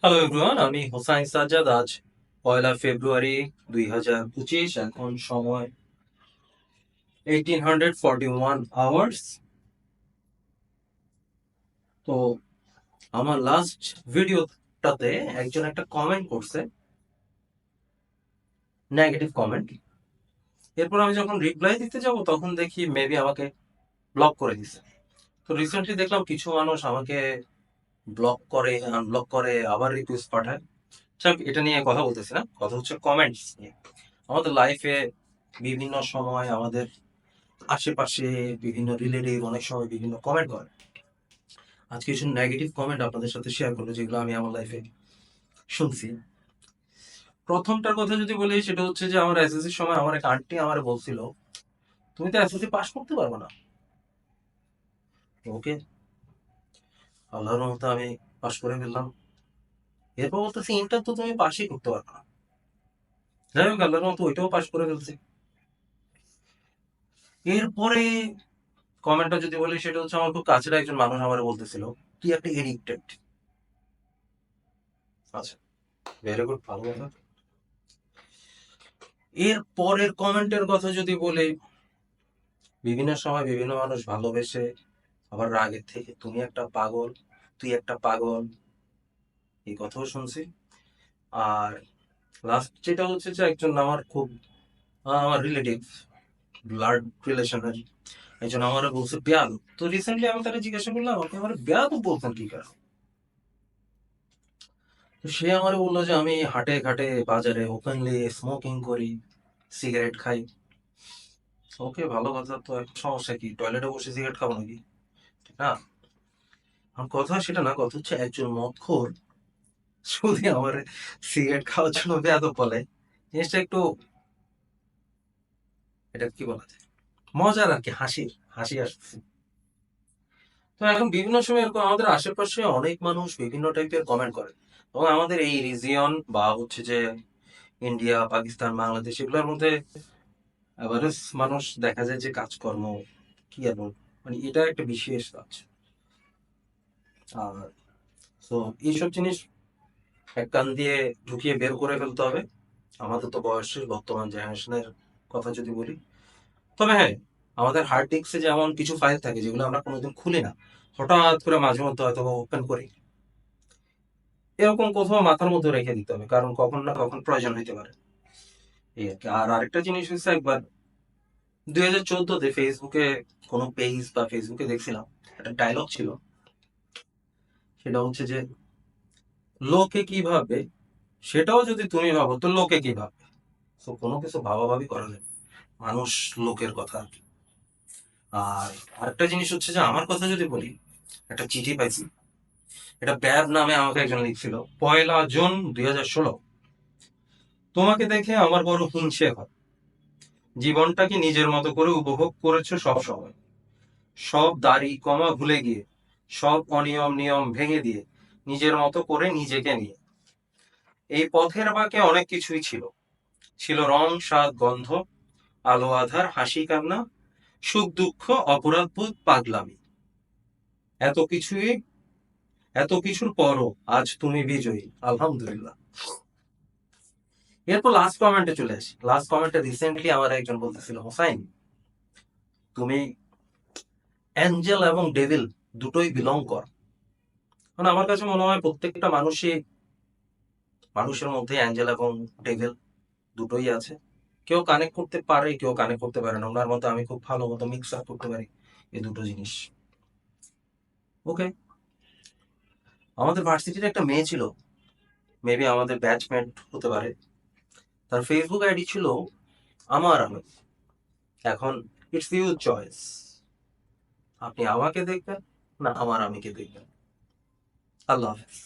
Hello everyone, আমি হোসাইন সাজ্জাদ। আজ 1 ফেব্রুয়ারি 2025। এখন সময় 1841 আওয়ার্স। তো আমার লাস্ট ভিডিওটাতে একজন একটা কমেন্ট করছে, নেগেটিভ কমেন্ট। এরপর আমি যখন রিপ্লাই দিতে যাব তখন দেখি মেবি আমাকে ব্লক করে দিছে। তো রিসেন্টলি দেখলাম কিছু মানুষ আমাকে ব্লক করে, আনব্লক করে, আবার রিকোয়েস্ট পাঠায়। যাক, এটা নিয়ে কথা বলতেছি না, কথা হচ্ছে কমেন্টস নিয়ে। আমাদের লাইফে বিভিন্ন সময় আমাদের আশেপাশে বিভিন্ন রিলেটিভ অনেক সময় বিভিন্ন কমেন্ট করে। আজকে কিছু নেগেটিভ কমেন্ট আপনাদের সাথে শেয়ার করবো যেগুলো আমি আমার লাইফে শুনছি। প্রথমটার কথা যদি বলি, সেটা হচ্ছে যে আমার এসএসসির সময় আমার এক আন্টি আমার বলছিল, তুমি তো এসএসসি পাস করতে পারবে না। ওকে, আল্লাহর রহমতে আমি পাস করে ফেললাম। এরপর বলতেছি, ইন্টার তো তুমি পাসই করতে পারবে না। যাই হোক, আল্লাহর রহমতে ওইটাও পাস করে ফেলছি। এরপরে কমেন্টটা যদি বলি, সেটা হচ্ছে আমার খুব কাছের একজন মানুষ আমার বলতেছিল, তুই একটা এডিক্টেড। আচ্ছা, ভেরি গুড, ভালো কথা। এর পরের কমেন্টের কথা যদি বলি, বিভিন্ন সময় বিভিন্ন মানুষ ভালোবেসে আবার রাগের থেকে, তুমি একটা পাগল, তুই একটা পাগল, এই কথাও শুনছি। আর লাস্ট যেটা হচ্ছে যে একজন আমার খুব আমার রিলেটিভ, ব্লাড রিলেশনের একজন আমার বলছে বেয়াদ। তো রিসেন্টলি আমি তাকে জিজ্ঞাসা করলাম, আপনি আমার বেয়াদ বলতেন কি কারণ? তো সে আমার বললো যে আমি হাটে ঘাটে বাজারে ওপেনলি স্মোকিং করি, সিগারেট খাই। ওকে, ভালো কথা। তো এখন সমস্যা কি, টয়লেটে বসে সিগারেট খাবো নাকি? ঠিক না। আমার কথা সেটা না, কথা হচ্ছে একজন মদখোর যদি আমার সিগারেট খাওয়ার জন্য বেয়াদব বলে, জিনিসটা একটু, এটা কি বলা যায়, মজার আর কি, হাসির হাসি আসছে। তো এখন বিভিন্ন সময় এরকম আমাদের আশেপাশে অনেক মানুষ বিভিন্ন টাইপের কমেন্ট করে, এবং আমাদের এই রিজিয়ন বা হচ্ছে যে ইন্ডিয়া, পাকিস্তান, বাংলাদেশ, এগুলোর মধ্যে এভারেজ মানুষ দেখা যায় যে কাজকর্ম কি আর বলবো, মানে এটা একটা বিশেষ কাজ। আর তো এইসব জিনিস এক কান দিয়ে ঢুকিয়ে বের করে ফেলতে হবে। আমাদের তো বয়সের বর্তমান জেনারেশনের কথা যদি বলি, তবে হ্যাঁ, আমাদের হার্ড ডিস্কে যেমন কিছু ফাইল থাকে যেগুলো আমরা কোনোদিন খুলি না, হঠাৎ করে মাঝে মধ্যে হয়তো ওপেন করি, এরকম কোথাও মাথার মধ্যে রেখে দিতে হবে, কারণ কখন না কখন প্রয়োজন হইতে পারে। এই আর কি। আর আরেকটা জিনিস হচ্ছে, একবার 2014-তে ফেসবুকে কোনো পেজ বা ফেসবুকে দেখছিলাম, একটা ডায়লগ ছিল, সেটা হচ্ছে যে লোকে কি ভাবে সেটাও যদি তুমি ভাবো তো লোকে কি ভাববে। তো কোনো কিছু ভাবাভাবি করা যায়, মানুষ লোকের কথা আর কি। আর আরেকটা জিনিস হচ্ছে যে আমার কথা যদি বলি, একটা চিঠি পাইছি, এটা ব্যাব নামে আমাকে একজন লিখছিল, 1লা জুন 2016। তোমাকে দেখে আমার বড় হিংসে হয়, জীবনটাকে নিজের মতো করে উপভোগ করেছো সব সময়, সব দাড়ি কমা ভুলে গিয়ে, সব অনিয়ম নিয়ম ভেঙে দিয়ে, নিজের মতো করে নিজেকে নিয়ে। এই পথের বাঁকে অনেক কিছুই ছিল, ছিল রং স্বাদ গন্ধ, আলো আধার হাসি কান্না, সুখ দুঃখ, অপরাধ বোধ, পাগলামি। এত কিছুই, এত কিছুর পরও আজ তুমি বিজয়ী, আলহামদুলিল্লাহ। এরপর লাস্ট কমেন্টে চলে আসি। লাস্ট কমেন্টে রিসেন্টলি আমার একজন বলতেছিল, হোসাইন, তুমি অ্যাঞ্জেল এবং ডেভিল দুটোই বিলং কর। মানে আমার কাছে মনে হয় প্রত্যেকটা মানুষই, মানুষের মধ্যে অ্যাঞ্জেল এবং ডেভিল দুটোই আছে। কেউ কানেক্ট করতে পারে, কেউ কানেক্ট করতে পারে না। ওনার মতো আমি খুব ভালো মতো মিক্স আপ করতে পারি এই দুটো জিনিস। ওকে। আমাদের ভার্সিটির একটা মেয়ে ছিল, মেবি আমাদের ব্যাচমেট হতে পারে। তার ফেসবুক আইডি ছিল আমার আমি। এখন ইটস ইউর চয়েস, আপনি আমাকে দেখবেন না আমার আমিকে দেখবেন। আল্লাহ হাফেজ।